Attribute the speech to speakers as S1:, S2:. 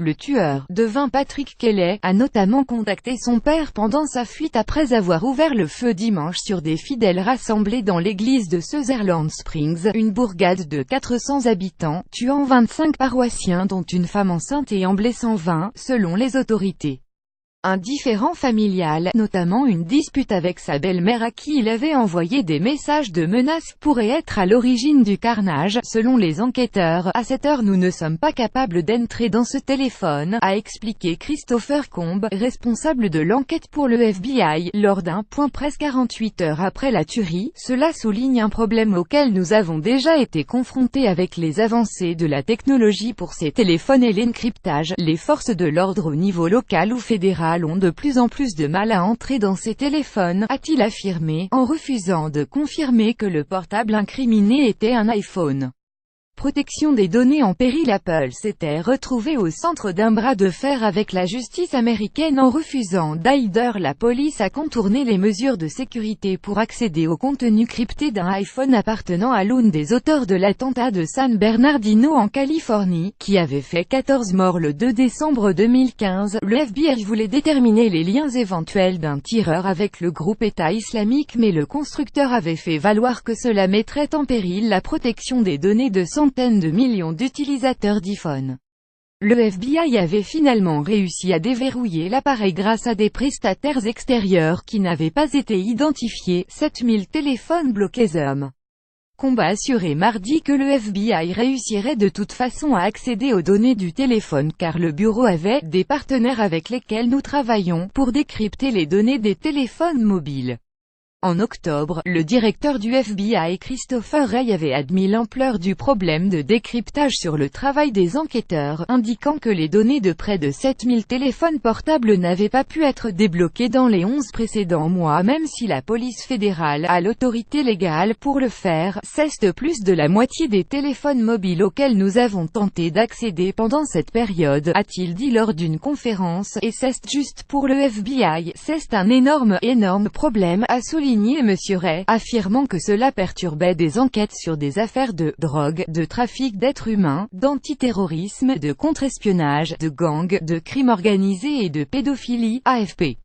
S1: Le tueur, devint Patrick Kelly, a notamment contacté son père pendant sa fuite après avoir ouvert le feu dimanche sur des fidèles rassemblés dans l'église de Sutherland Springs, une bourgade de 400 habitants, tuant 25 paroissiens dont une femme enceinte et en blessant 20, selon les autorités. Un différend familial, notamment une dispute avec sa belle-mère à qui il avait envoyé des messages de menaces, pourrait être à l'origine du carnage, selon les enquêteurs. À cette heure nous ne sommes pas capables d'entrer dans ce téléphone, a expliqué Christopher Combe, responsable de l'enquête pour le FBI, lors d'un point presse 48 heures après la tuerie. Cela souligne un problème auquel nous avons déjà été confrontés avec les avancées de la technologie pour ces téléphones et l'encryptage. Les forces de l'ordre au niveau local ou fédéral ont de plus en plus de mal à entrer dans ces téléphones, a-t-il affirmé, en refusant de confirmer que le portable incriminé était un iPhone. Protection des données en péril. Apple s'était retrouvé au centre d'un bras de fer avec la justice américaine en refusant d'aider la police à contourner les mesures de sécurité pour accéder au contenu crypté d'un iPhone appartenant à l'une des auteurs de l'attentat de San Bernardino en Californie, qui avait fait 14 morts le 2 décembre 2015. Le FBI voulait déterminer les liens éventuels d'un tireur avec le groupe État islamique, mais le constructeur avait fait valoir que cela mettrait en péril la protection des données de centaines de millions d'utilisateurs d'iPhone. Le FBI avait finalement réussi à déverrouiller l'appareil grâce à des prestataires extérieurs qui n'avaient pas été identifiés. 7000 téléphones bloqués. Combe a assuré mardi que le FBI réussirait de toute façon à accéder aux données du téléphone car le bureau avait des partenaires avec lesquels nous travaillons pour décrypter les données des téléphones mobiles. En octobre, le directeur du FBI Christopher Wray avait admis l'ampleur du problème de décryptage sur le travail des enquêteurs, indiquant que les données de près de 7000 téléphones portables n'avaient pas pu être débloquées dans les 11 précédents mois même si la police fédérale a l'autorité légale pour le faire. C'est plus de la moitié des téléphones mobiles auxquels nous avons tenté d'accéder pendant cette période, a-t-il dit lors d'une conférence, et c'est juste pour le FBI, c'est un énorme problème, a souligné M. Wray, affirmant que cela perturbait des enquêtes sur des affaires de drogue, de trafic d'êtres humains, d'antiterrorisme, de contre-espionnage, de gangs, de crime organisé et de pédophilie. AFP.